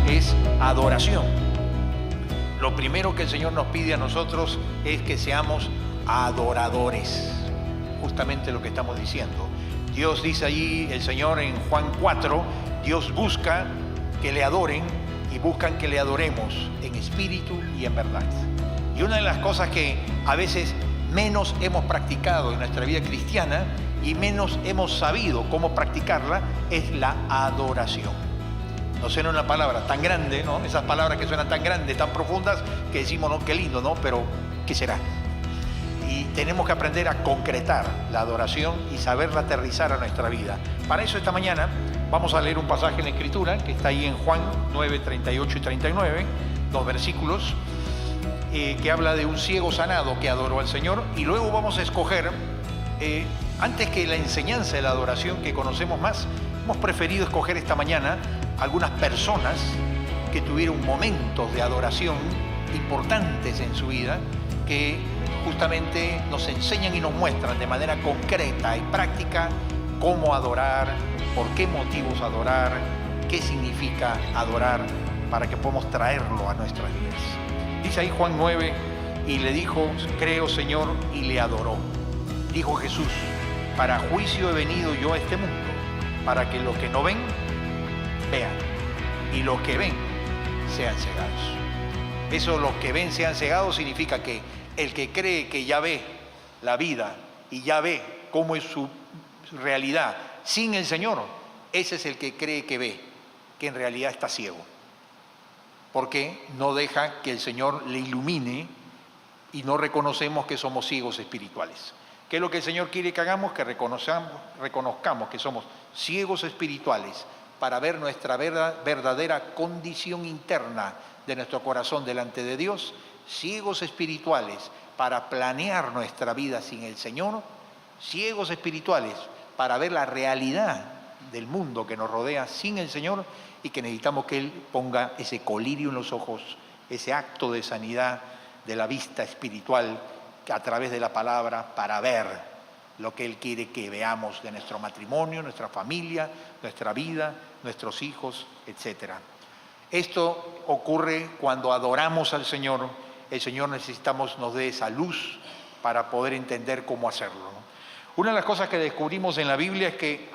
es adoración. Lo primero que el Señor nos pide a nosotros es que seamos adoradores. Justamente lo que estamos diciendo. Dios dice allí, el Señor en Juan 4, Dios busca que le adoren y buscan que le adoremos en espíritu y en verdad. Y una de las cosas que a veces menos hemos practicado en nuestra vida cristiana y menos hemos sabido cómo practicarla es la adoración. No suena una palabra tan grande, ¿no? Esas palabras que suenan tan grandes, tan profundas, que decimos, no, qué lindo, ¿no? Pero, ¿qué será? Y tenemos que aprender a concretar la adoración y saberla aterrizar a nuestra vida. Para eso esta mañana vamos a leer un pasaje en la Escritura que está ahí en Juan 9, 38 y 39, dos versículos, que habla de un ciego sanado que adoró al Señor. Y luego vamos a escoger, antes que la enseñanza de la adoración que conocemos más, hemos preferido escoger esta mañana algunas personas que tuvieron momentos de adoración importantes en su vida, que justamente nos enseñan y nos muestran de manera concreta y práctica cómo adorar, por qué motivos adorar, qué significa adorar, para que podamos traerlo a nuestras vidas. Dice ahí Juan 9, y le dijo, creo Señor, y le adoró. Dijo Jesús, para juicio he venido yo a este mundo, para que los que no ven, vean, y los que ven, sean cegados. Eso, los que ven sean cegados, significa que el que cree que ya ve la vida y ya ve cómo es su realidad sin el Señor, ese es el que cree que ve, que en realidad está ciego. Porque no deja que el Señor le ilumine y no reconocemos que somos ciegos espirituales. ¿Qué es lo que el Señor quiere que hagamos? Que reconozcamos que somos ciegos espirituales para ver nuestra verdadera condición interna de nuestro corazón delante de Dios, ciegos espirituales para planear nuestra vida sin el Señor, ciegos espirituales para ver la realidad del mundo que nos rodea sin el Señor, y que necesitamos que Él ponga ese colirio en los ojos, ese acto de sanidad de la vista espiritual a través de la palabra, para ver lo que Él quiere que veamos de nuestro matrimonio, nuestra familia, nuestra vida, nuestros hijos, etc. Esto ocurre cuando adoramos al Señor. El Señor nos dé esa luz para poder entender cómo hacerlo, ¿no? Una de las cosas que descubrimos en la Biblia es que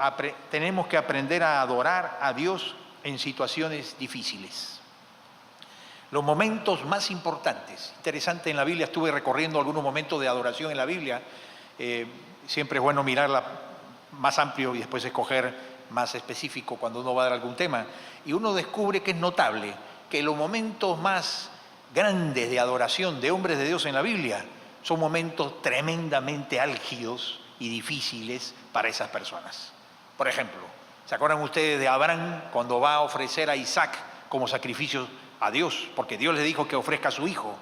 tenemos que aprender a adorar a Dios en situaciones difíciles. Los momentos más importantes, interesante en la Biblia, estuve recorriendo algunos momentos de adoración en la Biblia, siempre es bueno mirarla más amplio y después escoger más específico cuando uno va a dar algún tema, y uno descubre que es notable que los momentos más grandes de adoración de hombres de Dios en la Biblia son momentos tremendamente álgidos y difíciles para esas personas. Por ejemplo, ¿se acuerdan ustedes de Abraham cuando va a ofrecer a Isaac como sacrificio a Dios? Porque Dios le dijo que ofrezca a su hijo,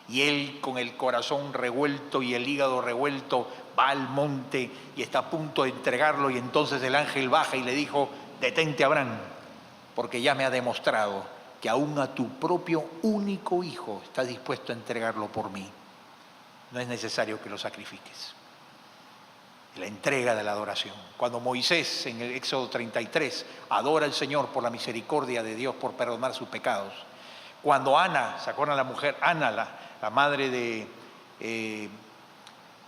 y él, con el corazón revuelto y el hígado revuelto, va al monte y está a punto de entregarlo, y entonces el ángel baja y le dijo, detente Abraham, porque ya me ha demostrado que aún a tu propio único hijo estás dispuesto a entregarlo por mí. No es necesario que lo sacrifiques. La entrega de la adoración. Cuando Moisés, en el Éxodo 33, adora al Señor por la misericordia de Dios, por perdonar sus pecados. Cuando Ana, ¿se acuerdan la mujer? Ana, la madre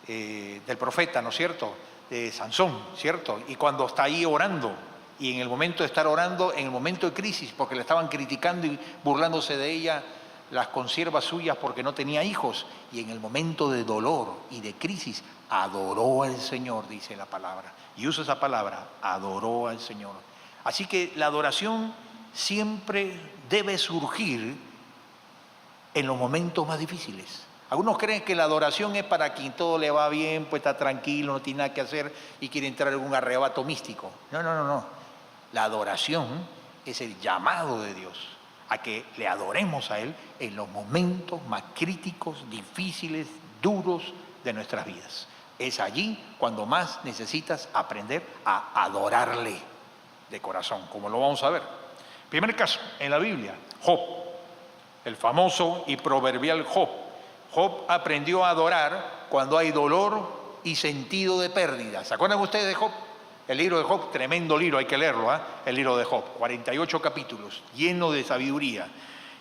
del profeta, ¿no es cierto? De Sansón, ¿cierto? Y cuando está ahí orando, y en el momento de estar orando, en el momento de crisis, porque le estaban criticando y burlándose de ella, las consiervas suyas porque no tenía hijos, y en el momento de dolor y de crisis, adoró al Señor, dice la palabra. Y usa esa palabra, adoró al Señor. Así que la adoración siempre debe surgir en los momentos más difíciles. Algunos creen que la adoración es para quien todo le va bien, pues está tranquilo, no tiene nada que hacer y quiere entrar en un arrebato místico. No. La adoración es el llamado de Dios a que le adoremos a Él en los momentos más críticos, difíciles, duros de nuestras vidas. Es allí cuando más necesitas aprender a adorarle de corazón, como lo vamos a ver. Primer caso en la Biblia, Job, el famoso y proverbial Job. Job aprendió a adorar cuando hay dolor y sentido de pérdida. ¿Se acuerdan ustedes de Job? El libro de Job, tremendo libro, hay que leerlo, el libro de Job, 48 capítulos, lleno de sabiduría.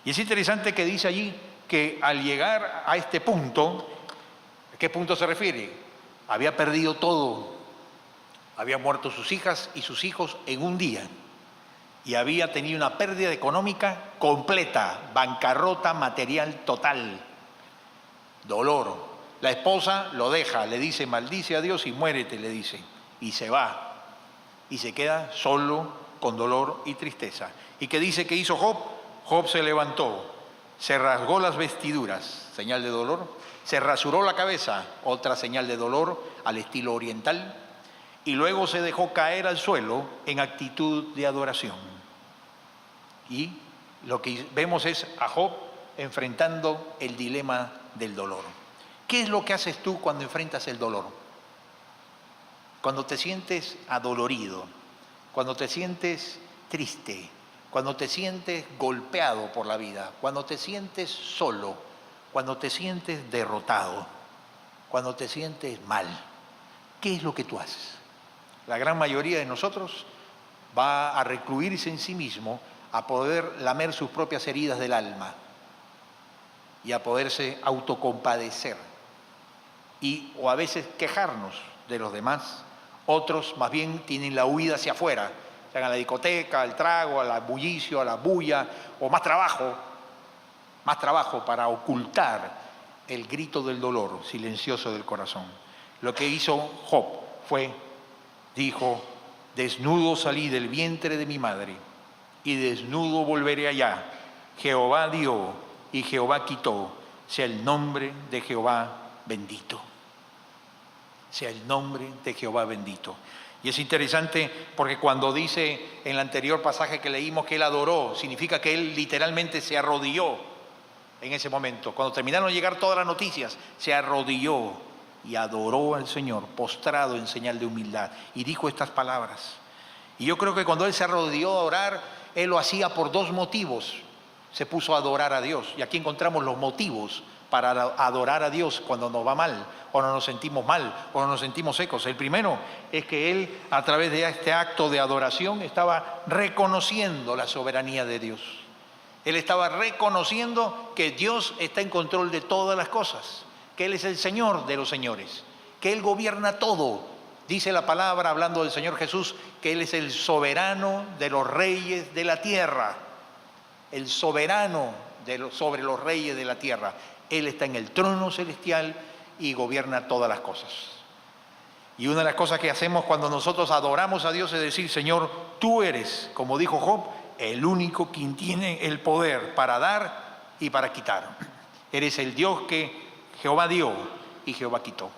Y es interesante que dice allí que al llegar a este punto, ¿a qué punto se refiere? Había perdido todo, había muerto sus hijas y sus hijos en un día, y había tenido una pérdida económica completa, bancarrota material total, dolor. La esposa lo deja, le dice, maldice a Dios y muérete, le dice, y se va. Y se queda solo, con dolor y tristeza. ¿Y qué dice que hizo Job? Job se levantó, se rasgó las vestiduras, señal de dolor, se rasuró la cabeza, otra señal de dolor al estilo oriental, y luego se dejó caer al suelo en actitud de adoración. Y lo que vemos es a Job enfrentando el dilema del dolor. ¿Qué es lo que haces tú cuando enfrentas el dolor? Cuando te sientes adolorido, cuando te sientes triste, cuando te sientes golpeado por la vida, cuando te sientes solo, cuando te sientes derrotado, cuando te sientes mal, ¿qué es lo que tú haces? La gran mayoría de nosotros va a recluirse en sí mismo, a poder lamer sus propias heridas del alma y a poderse autocompadecer o a veces quejarnos de los demás. Otros más bien tienen la huida hacia afuera, a la discoteca, al trago, al bullicio, a la bulla, o más trabajo para ocultar el grito del dolor silencioso del corazón. Lo que hizo Job dijo, desnudo salí del vientre de mi madre y desnudo volveré allá. Jehová dio y Jehová quitó, sea el nombre de Jehová bendito. Sea el nombre de Jehová bendito. Y es interesante porque cuando dice en el anterior pasaje que leímos que él adoró, significa que él literalmente se arrodilló en ese momento. Cuando terminaron de llegar todas las noticias, se arrodilló y adoró al Señor, postrado en señal de humildad. Y dijo estas palabras. Y yo creo que cuando él se arrodilló a orar, él lo hacía por dos motivos. Se puso a adorar a Dios. Y aquí encontramos los motivos para adorar a Dios cuando nos va mal, o no nos sentimos mal, o no nos sentimos secos. El primero es que él, a través de este acto de adoración, estaba reconociendo la soberanía de Dios. Él estaba reconociendo que Dios está en control de todas las cosas, que Él es el Señor de los señores, que Él gobierna todo. Dice la palabra, hablando del Señor Jesús, que Él es el soberano de los reyes de la tierra, el soberano sobre los reyes de la tierra. Él está en el trono celestial y gobierna todas las cosas. Y una de las cosas que hacemos cuando nosotros adoramos a Dios es decir, Señor, tú eres, como dijo Job, el único quien tiene el poder para dar y para quitar. Eres el Dios que Jehová dio y Jehová quitó.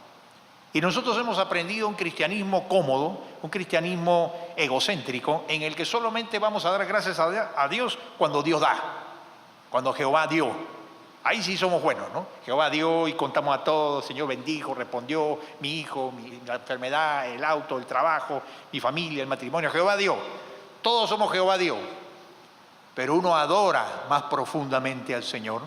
Y nosotros hemos aprendido un cristianismo cómodo, un cristianismo egocéntrico, en el que solamente vamos a dar gracias a Dios cuando Dios da, cuando Jehová dio. Ahí sí somos buenos, ¿no? Jehová dio y contamos a todos, Señor bendijo, respondió, mi hijo, la enfermedad, el auto, el trabajo, mi familia, el matrimonio, Jehová dio. Todos somos Jehová dio. Pero uno adora más profundamente al Señor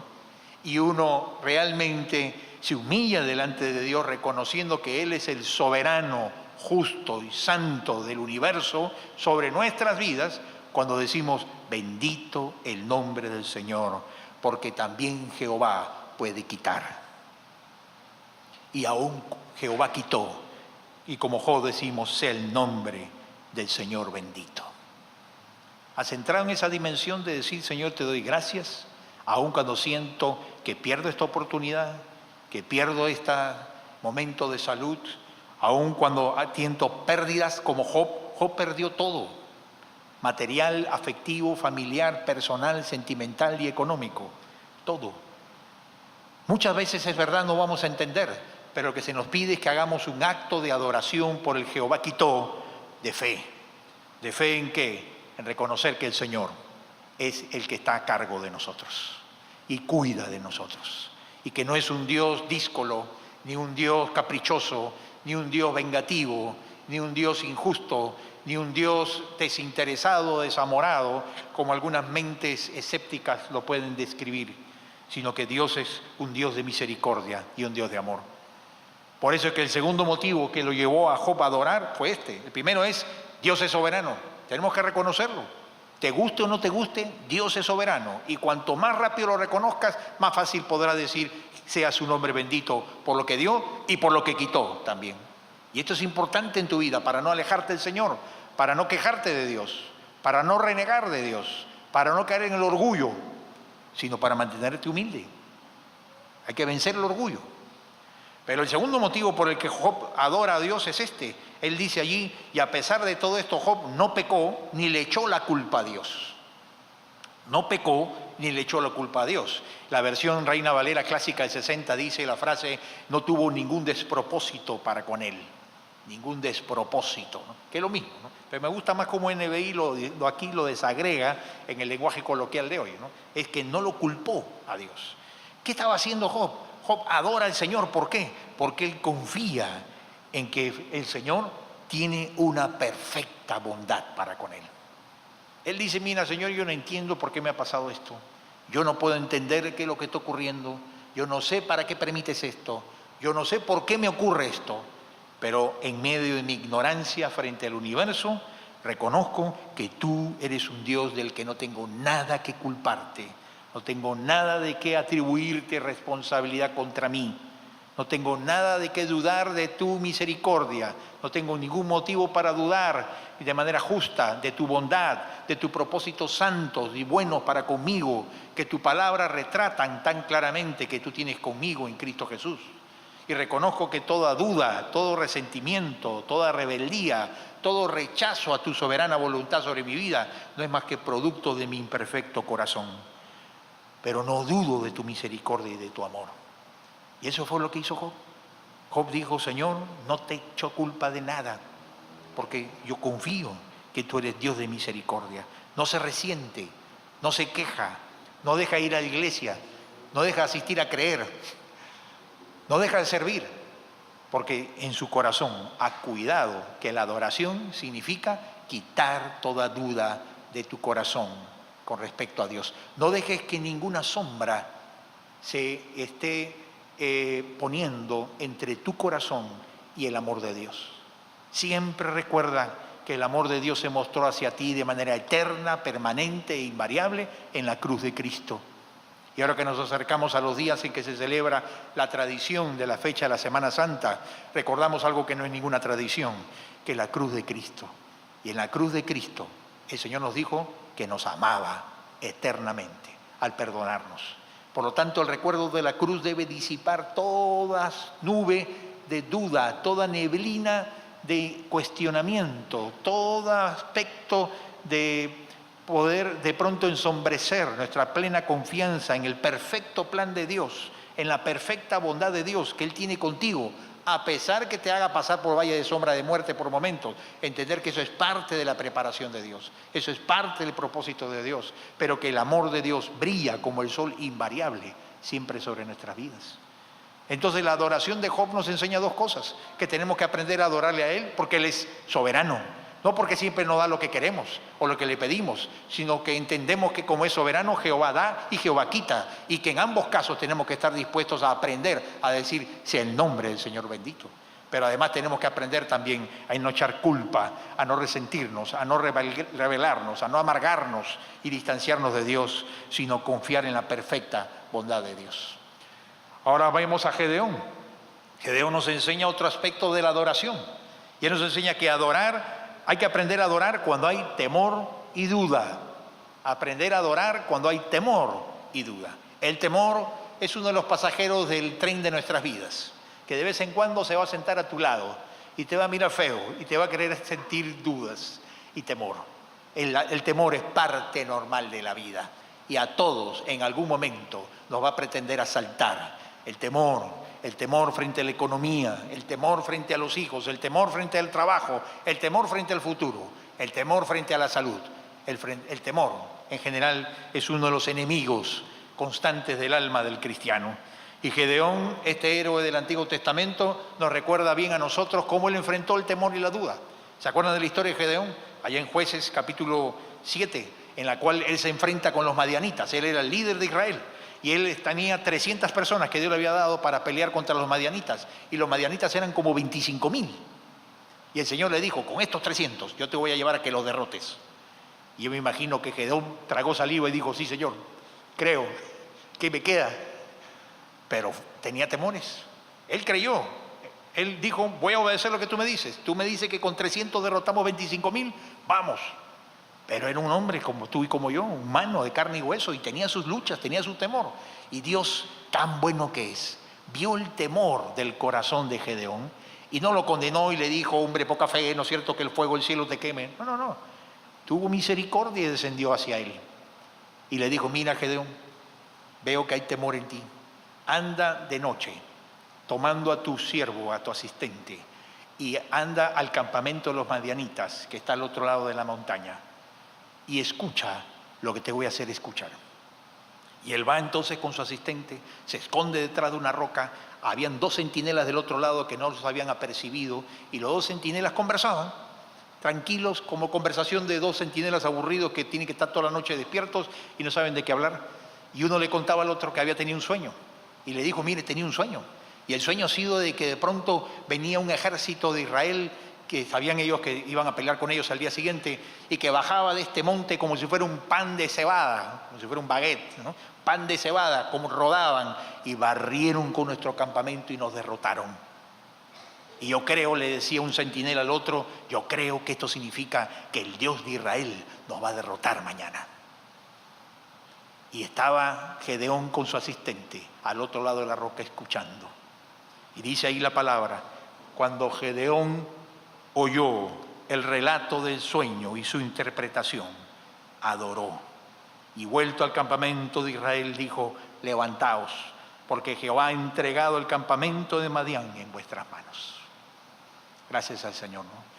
y uno realmente se humilla delante de Dios reconociendo que Él es el soberano, justo y santo del universo sobre nuestras vidas cuando decimos, bendito el nombre del Señor, porque también Jehová puede quitar. Y aún Jehová quitó. Y como Job decimos, sea el nombre del Señor bendito. ¿Has entrado en esa dimensión de decir, Señor, te doy gracias, aun cuando siento que pierdo esta oportunidad, que pierdo este momento de salud, aun cuando siento pérdidas como Job? Job perdió todo. Material, afectivo, familiar, personal, sentimental y económico, todo. Muchas veces es verdad, no vamos a entender, pero lo que se nos pide es que hagamos un acto de adoración por el Jehová quitó, de fe. ¿De fe en qué? En reconocer que el Señor es el que está a cargo de nosotros y cuida de nosotros. Y que no es un Dios díscolo, ni un Dios caprichoso, ni un Dios vengativo, ni un Dios injusto, ni un Dios desinteresado, desamorado, como algunas mentes escépticas lo pueden describir, sino que Dios es un Dios de misericordia y un Dios de amor. Por eso es que el segundo motivo que lo llevó a Job a adorar fue este. El primero es, Dios es soberano. Tenemos que reconocerlo. Te guste o no te guste, Dios es soberano. Y cuanto más rápido lo reconozcas, más fácil podrás decir, sea su nombre bendito por lo que dio y por lo que quitó también. Y esto es importante en tu vida para no alejarte del Señor, para no quejarte de Dios, para no renegar de Dios, para no caer en el orgullo, sino para mantenerte humilde. Hay que vencer el orgullo. Pero el segundo motivo por el que Job adora a Dios es este. Él dice allí, y a pesar de todo esto, Job no pecó ni le echó la culpa a Dios. No pecó ni le echó la culpa a Dios. La versión Reina Valera clásica del 60 dice la frase, no tuvo ningún despropósito para con él. Ningún despropósito, ¿no? Que es lo mismo, ¿no? Pero me gusta más como NBI aquí lo desagrega en el lenguaje coloquial de hoy, ¿no? Es que no lo culpó a Dios. ¿Qué estaba haciendo Job? Job adora al Señor. ¿Por qué? Porque él confía en que el Señor tiene una perfecta bondad para con él. Él dice, mira, Señor, yo no entiendo por qué me ha pasado esto. Yo no puedo entender qué es lo que está ocurriendo. Yo no sé para qué permites esto. Yo no sé por qué me ocurre esto. Pero en medio de mi ignorancia frente al universo, reconozco que tú eres un Dios del que no tengo nada que culparte. No tengo nada de qué atribuirte responsabilidad contra mí. No tengo nada de qué dudar de tu misericordia. No tengo ningún motivo para dudar de manera justa de tu bondad, de tus propósitos santos y buenos para conmigo, que tu palabra retratan tan claramente que tú tienes conmigo en Cristo Jesús. Y reconozco que toda duda, todo resentimiento, toda rebeldía, todo rechazo a tu soberana voluntad sobre mi vida no es más que producto de mi imperfecto corazón. Pero no dudo de tu misericordia y de tu amor. Y eso fue lo que hizo Job. Job dijo, Señor, no te echo culpa de nada, porque yo confío que tú eres Dios de misericordia. No se resiente, no se queja, no deja ir a la iglesia, no deja asistir a creer, no deja de servir, porque en su corazón ha cuidado que la adoración significa quitar toda duda de tu corazón con respecto a Dios. No dejes que ninguna sombra se esté poniendo entre tu corazón y el amor de Dios. Siempre recuerda que el amor de Dios se mostró hacia ti de manera eterna, permanente e invariable en la cruz de Cristo. Y ahora que nos acercamos a los días en que se celebra la tradición de la fecha de la Semana Santa, recordamos algo que no es ninguna tradición, que es la cruz de Cristo. Y en la cruz de Cristo el Señor nos dijo que nos amaba eternamente al perdonarnos. Por lo tanto, el recuerdo de la cruz debe disipar toda nube de duda, toda neblina de cuestionamiento, todo aspecto de poder de pronto ensombrecer nuestra plena confianza en el perfecto plan de Dios, en la perfecta bondad de Dios que Él tiene contigo, a pesar que te haga pasar por valle de sombra de muerte por momentos, entender que eso es parte de la preparación de Dios, eso es parte del propósito de Dios, pero que el amor de Dios brilla como el sol invariable siempre sobre nuestras vidas. Entonces la adoración de Job nos enseña dos cosas, que tenemos que aprender a adorarle a Él porque Él es soberano, no porque siempre nos da lo que queremos o lo que le pedimos, sino que entendemos que como es soberano, Jehová da y Jehová quita, y que en ambos casos tenemos que estar dispuestos a aprender a decir, sea el nombre del Señor bendito. Pero además tenemos que aprender también a no echar culpa, a no resentirnos, a no rebelarnos, a no amargarnos y distanciarnos de Dios, sino confiar en la perfecta bondad de Dios. Ahora vemos a Gedeón. Gedeón nos enseña otro aspecto de la adoración. Y él nos enseña que hay que aprender a adorar cuando hay temor y duda. Aprender a adorar cuando hay temor y duda. El temor es uno de los pasajeros del tren de nuestras vidas, que de vez en cuando se va a sentar a tu lado y te va a mirar feo y te va a querer sentir dudas y temor. El temor es parte normal de la vida y a todos en algún momento nos va a pretender asaltar. El temor frente a la economía, el temor frente a los hijos, el temor frente al trabajo, el temor frente al futuro, el temor frente a la salud. El temor en general es uno de los enemigos constantes del alma del cristiano. Y Gedeón, este héroe del Antiguo Testamento, nos recuerda bien a nosotros cómo él enfrentó el temor y la duda. ¿Se acuerdan de la historia de Gedeón? Allá en Jueces capítulo 7, en la cual él se enfrenta con los madianitas. Él era el líder de Israel. y él tenía 300 personas que Dios le había dado para pelear contra los madianitas, y los madianitas eran como 25.000. Y el Señor le dijo, con estos 300 yo te voy a llevar a que los derrotes. Y yo me imagino que Gedeón tragó saliva y dijo, sí, Señor, creo, ¿qué me queda? Pero tenía temores. Él creyó. Él dijo, voy a obedecer lo que tú me dices. Tú me dices que con 300 derrotamos 25.000, vamos. Pero era un hombre como tú y como yo, humano, de carne y hueso, y tenía sus luchas, tenía su temor. Y Dios, tan bueno que es, vio el temor del corazón de Gedeón y no lo condenó y le dijo, hombre, poca fe, ¿no es cierto que el fuego del cielo te queme? No, no, no. Tuvo misericordia y descendió hacia él. Y le dijo, mira, Gedeón, veo que hay temor en ti. Anda de noche, tomando a tu siervo, a tu asistente, y anda al campamento de los madianitas, que está al otro lado de la montaña, y escucha lo que te voy a hacer escuchar. Y él va entonces con su asistente, se esconde detrás de una roca. Habían 2 centinelas del otro lado que no los habían apercibido, y los 2 centinelas conversaban, tranquilos, como conversación de 2 centinelas aburridos que tienen que estar toda la noche despiertos y no saben de qué hablar. Y uno le contaba al otro que había tenido un sueño, y le dijo, mire, tenía un sueño. Y el sueño ha sido de que de pronto venía un ejército de Israel, que sabían ellos que iban a pelear con ellos al día siguiente, y que bajaba de este monte como si fuera un pan de cebada, como si fuera un baguette, ¿no? Pan de cebada, como rodaban, y barrieron con nuestro campamento y nos derrotaron. Y yo creo, le decía un centinela al otro, yo creo que esto significa que el Dios de Israel nos va a derrotar mañana. Y estaba Gedeón con su asistente al otro lado de la roca escuchando. Y dice ahí la palabra, cuando Gedeón oyó el relato del sueño y su interpretación, adoró. Y vuelto al campamento de Israel dijo, levantaos, porque Jehová ha entregado el campamento de Madián en vuestras manos. Gracias al Señor, ¿no?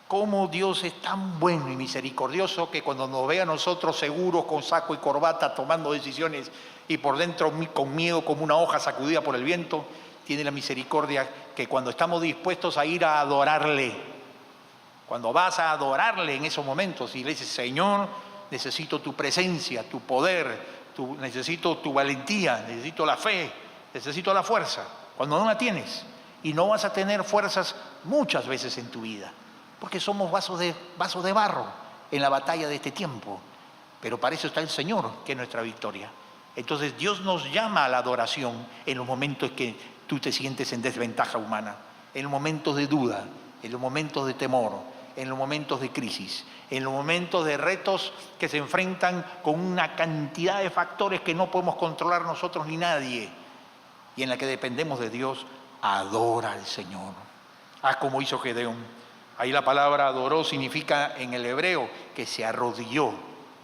Cómo Dios es tan bueno y misericordioso que cuando nos ve a nosotros seguros con saco y corbata tomando decisiones y por dentro con miedo como una hoja sacudida por el viento, tiene la misericordia que cuando estamos dispuestos a ir a adorarle, cuando vas a adorarle en esos momentos y le dices, Señor, necesito tu presencia, tu poder, necesito tu valentía, necesito la fe, necesito la fuerza. Cuando no la tienes, y no vas a tener fuerzas muchas veces en tu vida, porque somos vasos de barro en la batalla de este tiempo, pero para eso está el Señor, que es nuestra victoria. Entonces Dios nos llama a la adoración en los momentos que tú te sientes en desventaja humana, en los momentos de duda, en los momentos de temor, en los momentos de crisis, en los momentos de retos que se enfrentan con una cantidad de factores que no podemos controlar nosotros ni nadie, y en la que dependemos de Dios. Adora al Señor. Haz como hizo Gedeón. Ahí la palabra adoró significa en el hebreo que se arrodilló.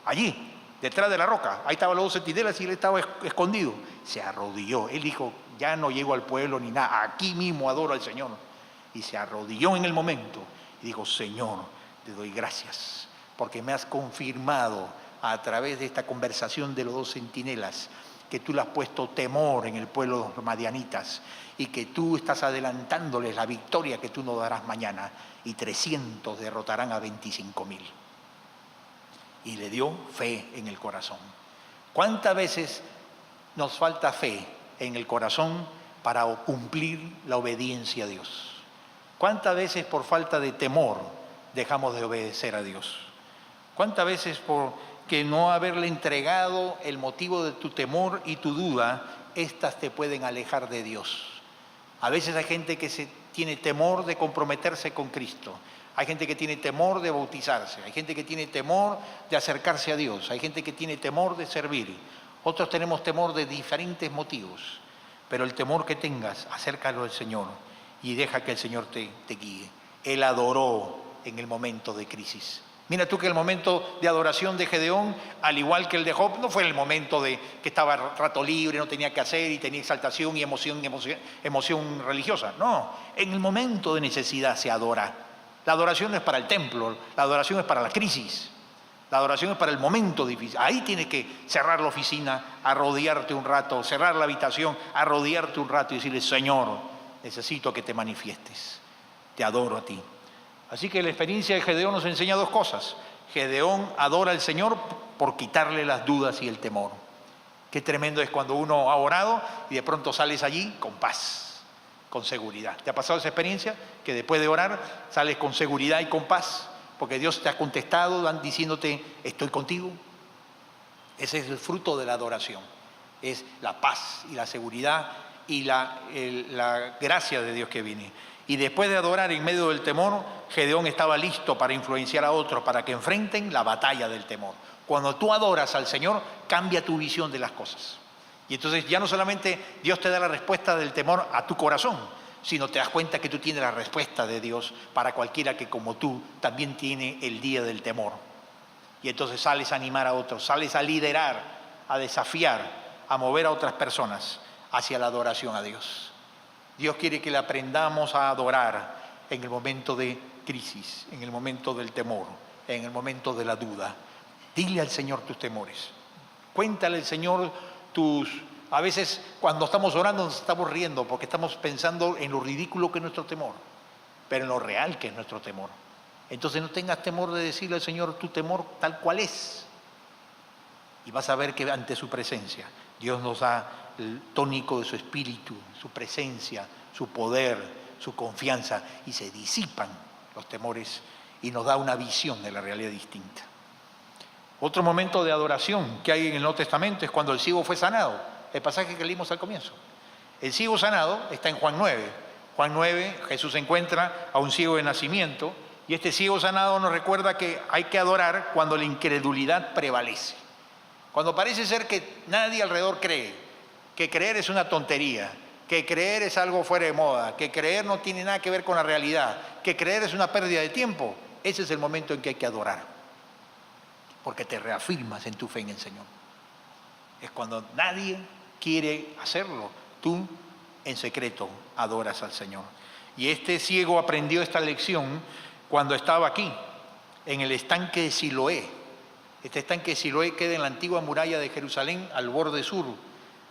Allí, detrás de la roca. Ahí estaban los 2 centinelas y él estaba escondido. Se arrodilló. Él dijo, ya no llego al pueblo ni nada. Aquí mismo adoro al Señor. Y se arrodilló en el momento. Y dijo, Señor, te doy gracias. Porque me has confirmado a través de esta conversación de los 2 centinelas que tú le has puesto temor en el pueblo de los madianitas y que tú estás adelantándoles la victoria que tú nos darás mañana, y 300 derrotarán a 25.000. Y le dio fe en el corazón. ¿Cuántas veces nos falta fe en el corazón para cumplir la obediencia a Dios? ¿Cuántas veces por falta de temor dejamos de obedecer a Dios? ¿Cuántas veces por que no haberle entregado el motivo de tu temor y tu duda, estas te pueden alejar de Dios? A veces hay gente que tiene temor de comprometerse con Cristo. Hay gente que tiene temor de bautizarse. Hay gente que tiene temor de acercarse a Dios. Hay gente que tiene temor de servir. Otros tenemos temor de diferentes motivos. Pero el temor que tengas, acércalo al Señor y deja que el Señor te guíe. Él adoró en el momento de crisis. Mira tú que el momento de adoración de Gedeón, al igual que el de Job, no fue el momento de que estaba rato libre, no tenía que hacer y tenía exaltación y emoción religiosa. No, en el momento de necesidad se adora. La adoración no es para el templo, la adoración es para la crisis. La adoración es para el momento difícil. Ahí tienes que cerrar la oficina, arrodillarte un rato, cerrar la habitación, arrodillarte un rato y decirle, Señor, necesito que te manifiestes. Te adoro a ti. Así que la experiencia de Gedeón nos enseña 2 cosas. Gedeón adora al Señor por quitarle las dudas y el temor. Qué tremendo es cuando uno ha orado y de pronto sales allí con paz, con seguridad. ¿Te ha pasado esa experiencia? Que después de orar sales con seguridad y con paz, porque Dios te ha contestado diciéndote, estoy contigo. Ese es el fruto de la adoración. Es la paz y la seguridad y la gracia de Dios que viene. Y después de adorar en medio del temor, Gedeón estaba listo para influenciar a otros, para que enfrenten la batalla del temor. Cuando tú adoras al Señor, cambia tu visión de las cosas. Y entonces ya no solamente Dios te da la respuesta del temor a tu corazón, sino te das cuenta que tú tienes la respuesta de Dios para cualquiera que como tú también tiene el día del temor. Y entonces sales a animar a otros, sales a liderar, a desafiar, a mover a otras personas hacia la adoración a Dios. Dios quiere que le aprendamos a adorar en el momento de crisis, en el momento del temor, en el momento de la duda. Dile al Señor tus temores. Cuéntale al Señor A veces cuando estamos orando nos estamos riendo porque estamos pensando en lo ridículo que es nuestro temor, pero en lo real que es nuestro temor. Entonces no tengas temor de decirle al Señor tu temor tal cual es. Y vas a ver que ante su presencia Dios nos da el tónico de su espíritu, su presencia, su poder, su confianza, y se disipan los temores y nos da una visión de la realidad distinta. Otro momento de adoración que hay en el Nuevo Testamento es cuando el ciego fue sanado, el pasaje que leímos al comienzo. El ciego sanado está en Juan 9. Juan 9, Jesús encuentra a un ciego de nacimiento, y este ciego sanado nos recuerda que hay que adorar cuando la incredulidad prevalece. Cuando parece ser que nadie alrededor cree, que creer es una tontería, que creer es algo fuera de moda, que creer no tiene nada que ver con la realidad, que creer es una pérdida de tiempo, ese es el momento en que hay que adorar. Porque te reafirmas en tu fe en el Señor. Es cuando nadie quiere hacerlo, tú en secreto adoras al Señor. Y este ciego aprendió esta lección cuando estaba aquí, en el estanque de Siloé. Este estanque de Siloé queda en la antigua muralla de Jerusalén, al borde sur,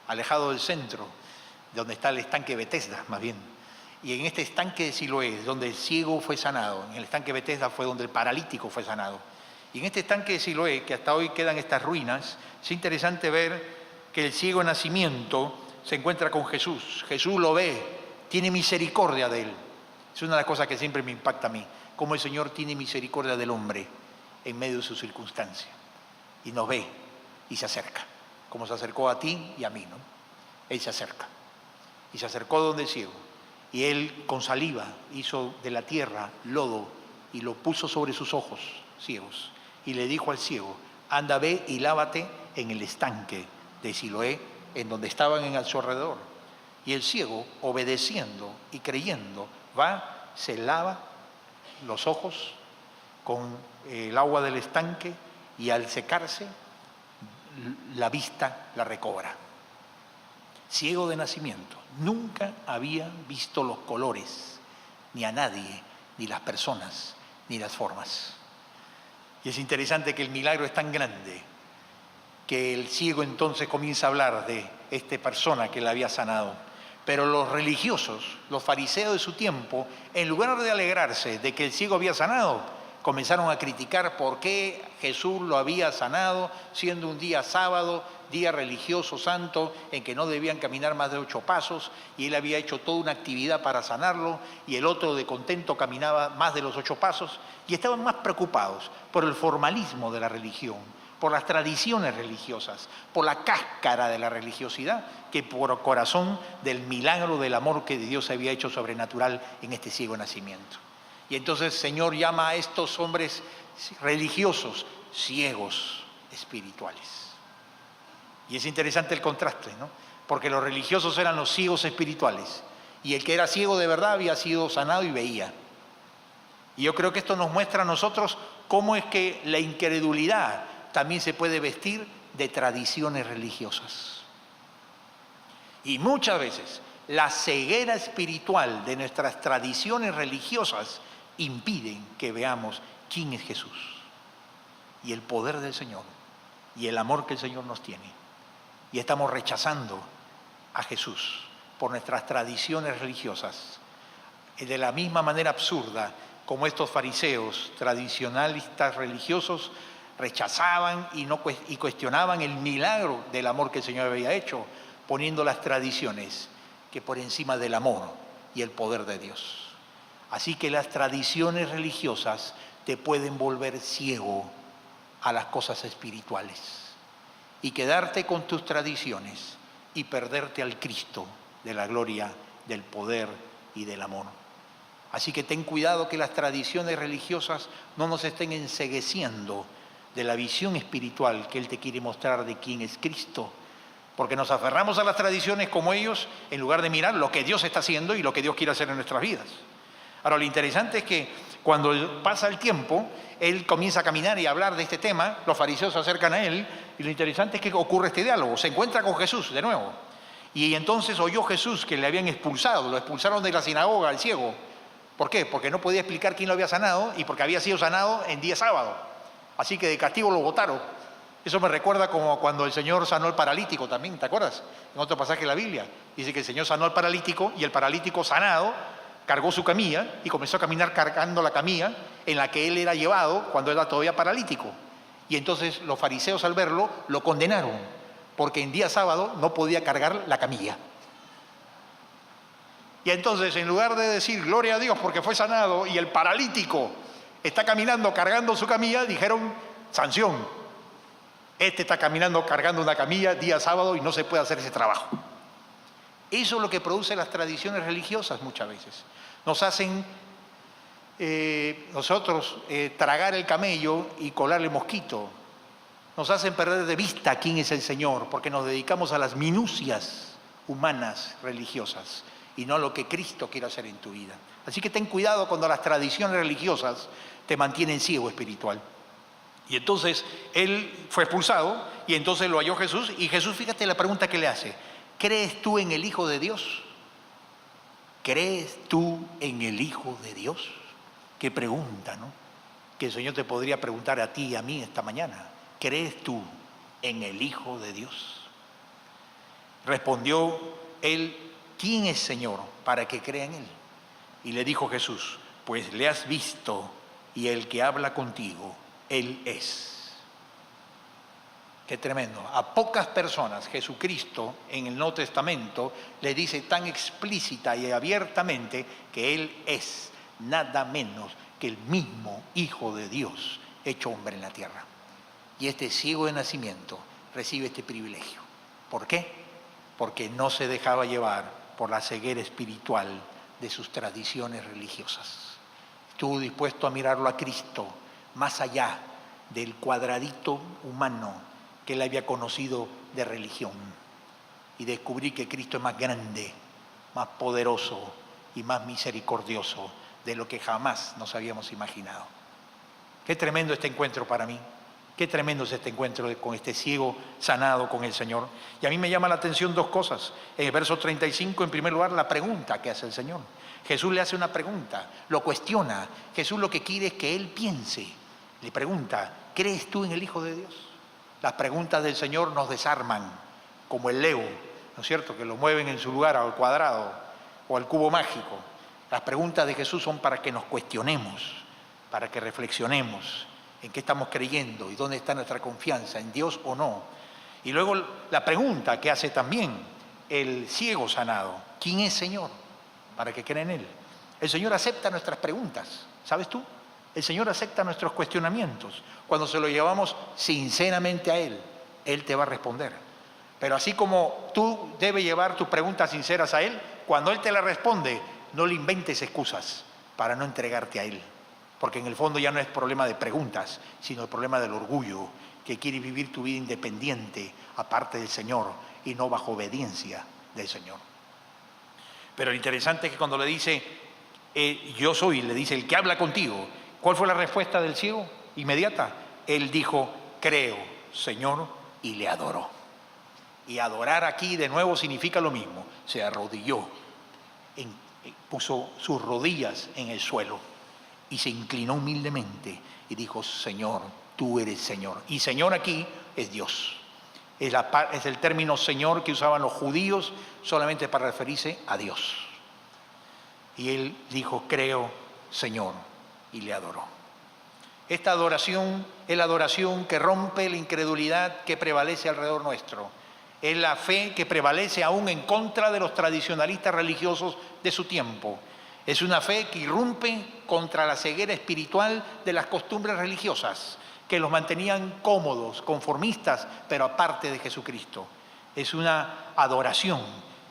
alejado del centro, donde está el estanque Betesda, más bien. Y en este estanque de Siloé es donde el ciego fue sanado. En el estanque Betesda fue donde el paralítico fue sanado. Y en este estanque de Siloé, que hasta hoy quedan estas ruinas, es interesante ver que el ciego de nacimiento se encuentra con Jesús. Jesús lo ve, tiene misericordia de él. Es una de las cosas que siempre me impacta a mí, cómo el Señor tiene misericordia del hombre en medio de su circunstancia. Y nos ve y se acerca, como se acercó a ti y a mí, ¿no? Él se acerca. Y se acercó donde el ciego. Y él con saliva hizo de la tierra lodo y lo puso sobre sus ojos ciegos. Y le dijo al ciego, anda, ve y lávate en el estanque de Siloé, en donde estaban en su alrededor. Y el ciego, obedeciendo y creyendo, va, se lava los ojos con el agua del estanque y al secarse, la vista la recobra. Ciego de nacimiento, nunca había visto los colores, ni a nadie, ni las personas, ni las formas. Y es interesante que el milagro es tan grande que el ciego entonces comienza a hablar de esta persona que le había sanado. Pero los religiosos, los fariseos de su tiempo, en lugar de alegrarse de que el ciego había sanado, comenzaron a criticar por qué Jesús lo había sanado, siendo un día sábado, día religioso santo, en que no debían caminar más de 8 pasos, y él había hecho toda una actividad para sanarlo, y el otro de contento caminaba más de los 8 pasos, y estaban más preocupados por el formalismo de la religión, por las tradiciones religiosas, por la cáscara de la religiosidad, que por el corazón del milagro del amor que Dios había hecho sobrenatural en este ciego nacimiento. Y entonces el Señor llama a estos hombres religiosos ciegos espirituales. Y es interesante el contraste, ¿no? Porque los religiosos eran los ciegos espirituales y el que era ciego de verdad había sido sanado y veía. Y yo creo que esto nos muestra a nosotros cómo es que la incredulidad también se puede vestir de tradiciones religiosas. Y muchas veces la ceguera espiritual de nuestras tradiciones religiosas impiden que veamos quién es Jesús y el poder del Señor y el amor que el Señor nos tiene. Y estamos rechazando a Jesús por nuestras tradiciones religiosas. De la misma manera absurda como estos fariseos tradicionalistas religiosos rechazaban y cuestionaban el milagro del amor que el Señor había hecho, poniendo las tradiciones que por encima del amor y el poder de Dios. Así que las tradiciones religiosas te pueden volver ciego a las cosas espirituales y quedarte con tus tradiciones y perderte al Cristo de la gloria, del poder y del amor. Así que ten cuidado que las tradiciones religiosas no nos estén encegueciendo de la visión espiritual que Él te quiere mostrar de quién es Cristo. Porque nos aferramos a las tradiciones como ellos en lugar de mirar lo que Dios está haciendo y lo que Dios quiere hacer en nuestras vidas. Ahora, lo interesante es que cuando pasa el tiempo, Él comienza a caminar y a hablar de este tema, los fariseos se acercan a Él, y lo interesante es que ocurre este diálogo, se encuentra con Jesús de nuevo. Y entonces oyó Jesús que le habían expulsado, lo expulsaron de la sinagoga al ciego. ¿Por qué? Porque no podía explicar quién lo había sanado y porque había sido sanado en día sábado. Así que de castigo lo botaron. Eso me recuerda como cuando el Señor sanó al paralítico también, ¿te acuerdas? En otro pasaje de la Biblia dice que el Señor sanó al paralítico y el paralítico sanado cargó su camilla y comenzó a caminar cargando la camilla en la que él era llevado cuando era todavía paralítico. Y entonces los fariseos al verlo lo condenaron porque en día sábado no podía cargar la camilla. Y entonces en lugar de decir gloria a Dios porque fue sanado y el paralítico está caminando cargando su camilla, dijeron sanción. Este está caminando cargando una camilla día sábado y no se puede hacer ese trabajo. Eso es lo que produce las tradiciones religiosas muchas veces. Nos hacen nosotros tragar el camello y colarle mosquito. Nos hacen perder de vista quién es el Señor porque nos dedicamos a las minucias humanas religiosas y no a lo que Cristo quiere hacer en tu vida. Así que ten cuidado cuando las tradiciones religiosas te mantienen ciego espiritual. Y entonces él fue expulsado y entonces lo halló Jesús y Jesús, fíjate la pregunta que le hace: ¿crees tú en el Hijo de Dios? ¿Crees tú en el Hijo de Dios? Qué pregunta, ¿no? Que el Señor te podría preguntar a ti y a mí esta mañana. ¿Crees tú en el Hijo de Dios? Respondió él: ¿quién es Señor para que crea en Él? Y le dijo Jesús: pues le has visto y el que habla contigo, Él es. Qué tremendo. A pocas personas Jesucristo en el Nuevo Testamento le dice tan explícita y abiertamente que Él es nada menos que el mismo Hijo de Dios hecho hombre en la tierra. Y este ciego de nacimiento recibe este privilegio. ¿Por qué? Porque no se dejaba llevar por la ceguera espiritual de sus tradiciones religiosas. Estuvo dispuesto a mirarlo a Cristo más allá del cuadradito humano que él había conocido de religión y descubrí que Cristo es más grande, más poderoso y más misericordioso de lo que jamás nos habíamos imaginado. Qué tremendo este encuentro para mí. Qué tremendo es este encuentro con este ciego sanado con el Señor. Y a mí me llama la atención dos cosas. En el verso 35, en primer lugar, la pregunta que hace el Señor. Jesús le hace una pregunta, lo cuestiona. Jesús lo que quiere es que él piense. Le pregunta: ¿crees tú en el Hijo de Dios? Las preguntas del Señor nos desarman, como el Lego, ¿no es cierto?, que lo mueven en su lugar al cuadrado o al cubo mágico. Las preguntas de Jesús son para que nos cuestionemos, para que reflexionemos en qué estamos creyendo y dónde está nuestra confianza, en Dios o no. Y luego la pregunta que hace también el ciego sanado: ¿quién es Señor? Para que crea en Él. El Señor acepta nuestras preguntas, ¿sabes tú? El Señor acepta nuestros cuestionamientos. Cuando se lo llevamos sinceramente a Él, Él te va a responder. Pero así como tú debes llevar tus preguntas sinceras a Él, cuando Él te las responde, no le inventes excusas para no entregarte a Él. Porque en el fondo ya no es problema de preguntas, sino el problema del orgullo, que quieres vivir tu vida independiente, aparte del Señor, y no bajo obediencia del Señor. Pero lo interesante es que cuando le dice, yo soy, le dice, el que habla contigo, ¿cuál fue la respuesta del ciego? Inmediata. Él dijo: creo, Señor, y le adoró. Y adorar aquí de nuevo significa lo mismo. Se arrodilló, puso sus rodillas en el suelo y se inclinó humildemente y dijo: Señor, tú eres Señor. Y Señor aquí es Dios. Es el término Señor que usaban los judíos solamente para referirse a Dios. Y él dijo: creo, Señor, y le adoró. Esta adoración es la adoración que rompe la incredulidad que prevalece alrededor nuestro. Es la fe que prevalece aún en contra de los tradicionalistas religiosos de su tiempo. Es una fe que irrumpe contra la ceguera espiritual de las costumbres religiosas, que los mantenían cómodos, conformistas, pero aparte de Jesucristo. Es una adoración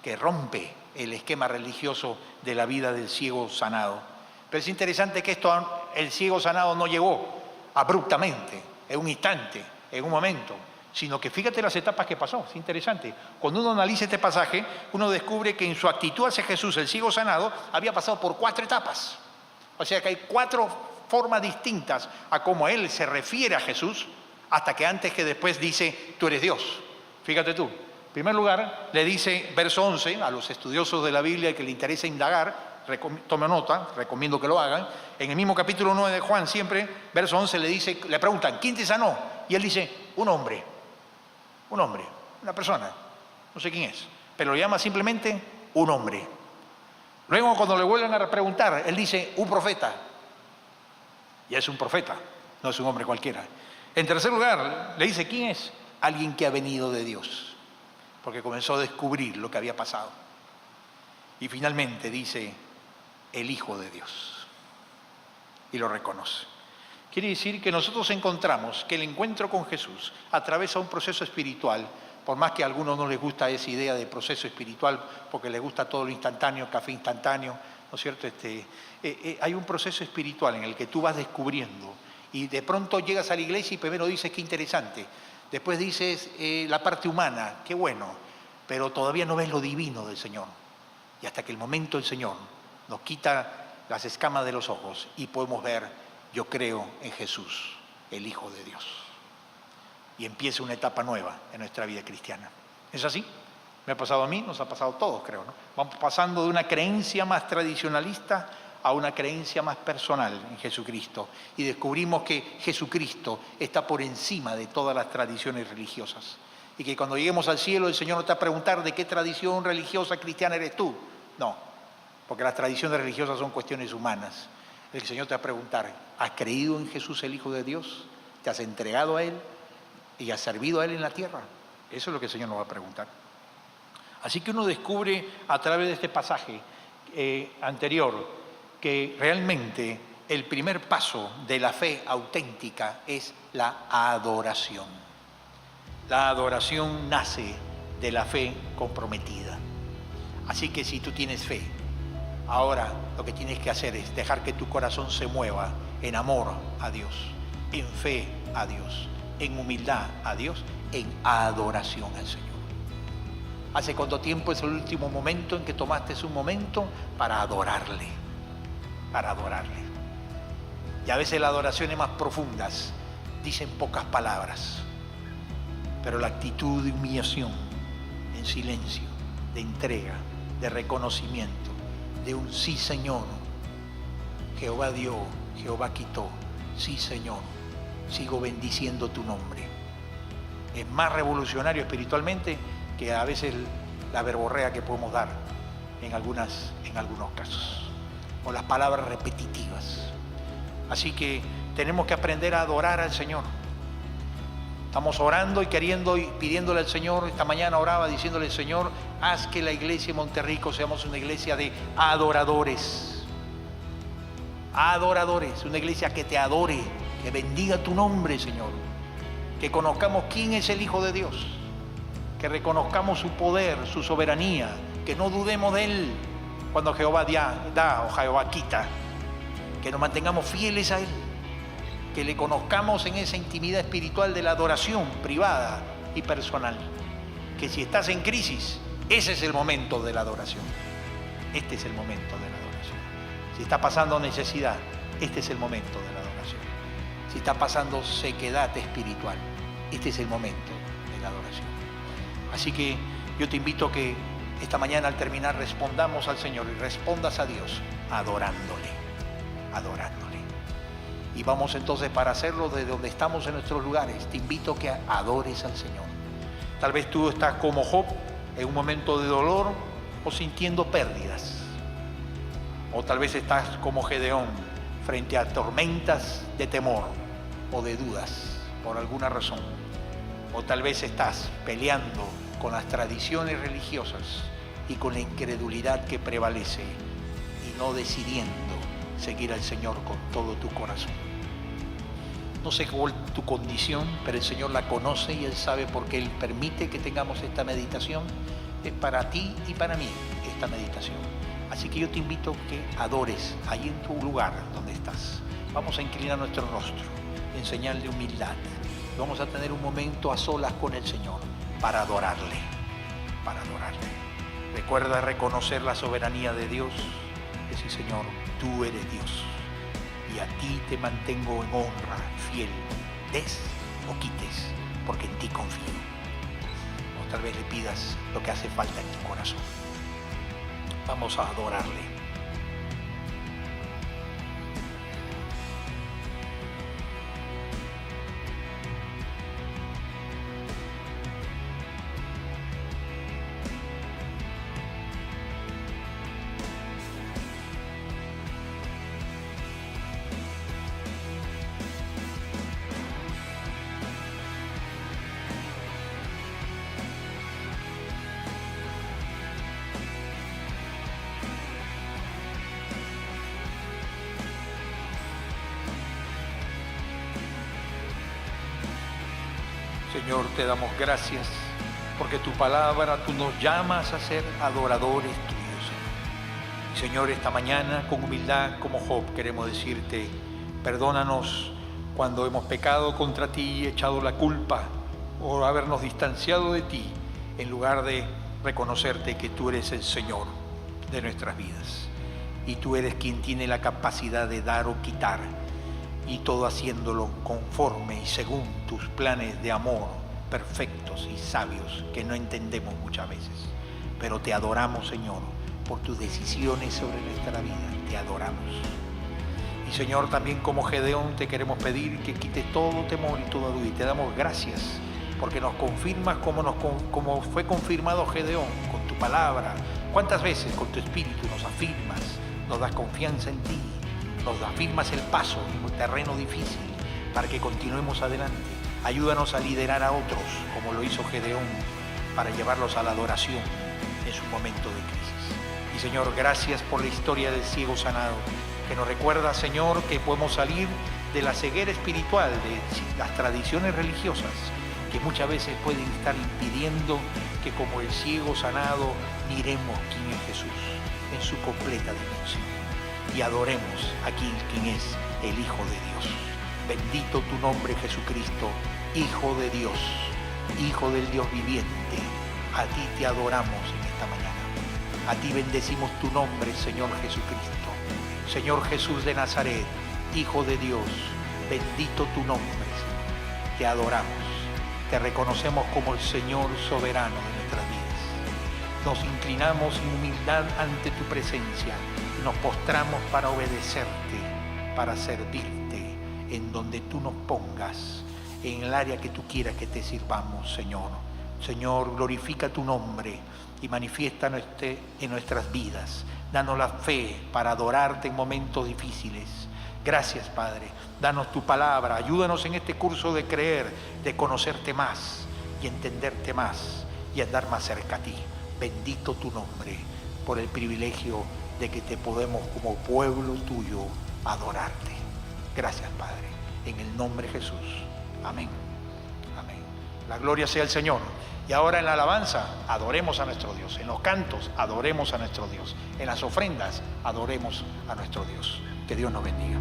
que rompe el esquema religioso de la vida del ciego sanado. Pero es interesante que el ciego sanado no llegó abruptamente, en un instante, en un momento, sino que fíjate las etapas que pasó. Es interesante. Cuando uno analiza este pasaje, uno descubre que en su actitud hacia Jesús, el ciego sanado, había pasado por 4 etapas. O sea que hay 4 formas distintas a cómo él se refiere a Jesús, hasta que antes que después dice, tú eres Dios. Fíjate tú. En primer lugar, le dice, verso 11, a los estudiosos de la Biblia que le interesa indagar, tome nota, recomiendo que lo hagan. En el mismo capítulo 9 de Juan, siempre, verso 11, le preguntan, ¿quién te sanó? Y él dice, un hombre, una persona, no sé quién es, pero lo llama simplemente un hombre. Luego, cuando le vuelven a preguntar, él dice, un profeta. Y es un profeta, no es un hombre cualquiera. En tercer lugar, le dice, ¿quién es? Alguien que ha venido de Dios, porque comenzó a descubrir lo que había pasado. Y finalmente dice, el Hijo de Dios, y lo reconoce. Quiere decir que nosotros encontramos que el encuentro con Jesús atraviesa un proceso espiritual, por más que a algunos no les gusta esa idea de proceso espiritual, porque les gusta todo lo instantáneo, café instantáneo, ¿no es cierto? Hay un proceso espiritual en el que tú vas descubriendo, y de pronto llegas a la iglesia y primero dices, qué interesante, después dices, la parte humana, qué bueno, pero todavía no ves lo divino del Señor. Y hasta que el momento el Señor nos quita las escamas de los ojos y podemos ver, yo creo en Jesús, el Hijo de Dios. Y empieza una etapa nueva en nuestra vida cristiana. ¿Es así? Me ha pasado a mí, nos ha pasado a todos, creo, ¿no? Vamos pasando de una creencia más tradicionalista a una creencia más personal en Jesucristo. Y descubrimos que Jesucristo está por encima de todas las tradiciones religiosas. Y que cuando lleguemos al cielo, el Señor no te va a preguntar de qué tradición religiosa cristiana eres tú. No, porque las tradiciones religiosas son cuestiones humanas. El Señor te va a preguntar, ¿has creído en Jesús, el Hijo de Dios? ¿Te has entregado a Él y has servido a Él en la tierra? Eso es lo que el Señor nos va a preguntar. Así que uno descubre a través de este pasaje anterior que realmente el primer paso de la fe auténtica es la adoración. La adoración nace de la fe comprometida. Así que si tú tienes fe, ahora lo que tienes que hacer es dejar que tu corazón se mueva en amor a Dios, en fe a Dios, en humildad a Dios, en adoración al Señor. ¿Hace cuánto tiempo es el último momento en que tomaste un momento para adorarle? Para adorarle. Y a veces las adoraciones más profundas dicen pocas palabras, pero la actitud de humillación, en silencio, de entrega, de reconocimiento, de un sí Señor, Jehová dio, Jehová quitó, sí Señor, sigo bendiciendo tu nombre. Es más revolucionario espiritualmente que a veces la verborrea que podemos dar en algunos casos, o las palabras repetitivas. Así que tenemos que aprender a adorar al Señor. Estamos orando y queriendo y pidiéndole al Señor. Esta mañana oraba diciéndole al Señor, haz que la iglesia de Monterrico seamos una iglesia de adoradores. Adoradores, una iglesia que te adore, que bendiga tu nombre, Señor. Que conozcamos quién es el Hijo de Dios. Que reconozcamos su poder, su soberanía. Que no dudemos de Él cuando Jehová da o Jehová quita. Que nos mantengamos fieles a Él. Que le conozcamos en esa intimidad espiritual de la adoración privada y personal. Que si estás en crisis, ese es el momento de la adoración. Este es el momento de la adoración. Si está pasando necesidad, este es el momento de la adoración. Si está pasando sequedad espiritual, este es el momento de la adoración. Así que yo te invito a que esta mañana al terminar respondamos al Señor y respondas a Dios adorándole, adorándole. Y vamos entonces para hacerlo desde donde estamos en nuestros lugares. Te invito a que adores al Señor. Tal vez tú estás como Job en un momento de dolor o sintiendo pérdidas. O tal vez estás como Gedeón frente a tormentas de temor. o de dudas por alguna razón, o tal vez estás peleando con las tradiciones religiosas y con la incredulidad que prevalece y no decidiendo seguir al Señor con todo tu corazón. No sé cuál es tu condición, pero el Señor la conoce y Él sabe por qué Él permite que tengamos esta meditación. Es para ti y para mí esta meditación. Así que yo te invito a que adores ahí en tu lugar donde estás. Vamos a inclinar nuestro rostro en señal de humildad. Vamos a tener un momento a solas con el Señor para adorarle, para adorarle. Recuerda reconocer la soberanía de Dios. Decir, Señor, tú eres Dios y a ti te mantengo en honra, fiel, des o quites, porque en ti confío. O tal vez le pidas lo que hace falta en tu corazón. Vamos a adorarle. Señor, te damos gracias porque tu palabra, tú nos llamas a ser adoradores tuyos. Señor, esta mañana con humildad como Job queremos decirte, perdónanos cuando hemos pecado contra ti y echado la culpa o habernos distanciado de ti en lugar de reconocerte que tú eres el Señor de nuestras vidas y tú eres quien tiene la capacidad de dar o quitar, y todo haciéndolo conforme y según tus planes de amor perfectos y sabios que no entendemos muchas veces. Pero te adoramos, Señor, por tus decisiones sobre nuestra vida. Te adoramos. Y Señor, también como Gedeón te queremos pedir que quites todo temor y toda duda. Y te damos gracias porque nos confirmas como fue confirmado Gedeón con tu palabra. ¿Cuántas veces con tu espíritu nos afirmas, nos das confianza en ti? Nos afirmas el paso en un terreno difícil para que continuemos adelante. Ayúdanos a liderar a otros, como lo hizo Gedeón, para llevarlos a la adoración en su momento de crisis. Y Señor, gracias por la historia del ciego sanado, que nos recuerda, Señor, que podemos salir de la ceguera espiritual, de las tradiciones religiosas, que muchas veces pueden estar impidiendo que como el ciego sanado miremos quién es Jesús en su completa dimensión. Y adoremos a quien es el Hijo de Dios. Bendito tu nombre, Jesucristo, Hijo de Dios, Hijo del Dios viviente. A ti te adoramos en esta mañana. A ti bendecimos tu nombre, Señor Jesucristo. Señor Jesús de Nazaret, Hijo de Dios, bendito tu nombre. Te adoramos. Te reconocemos como el Señor soberano de nuestras vidas. Nos inclinamos en humildad ante tu presencia. Nos postramos para obedecerte, para servirte, en donde tú nos pongas, en el área que tú quieras que te sirvamos, Señor. Señor, glorifica tu nombre y manifiesta en nuestras vidas. Danos la fe para adorarte en momentos difíciles. Gracias, Padre. Danos tu palabra. Ayúdanos en este curso de creer, de conocerte más y entenderte más y andar más cerca a ti. Bendito tu nombre por el privilegio de que te podemos como pueblo tuyo adorarte. Gracias, Padre, en el nombre de Jesús. Amén. Amén. La gloria sea el Señor. Y ahora en la alabanza, adoremos a nuestro Dios. En los cantos, adoremos a nuestro Dios. En las ofrendas, adoremos a nuestro Dios. Que Dios nos bendiga.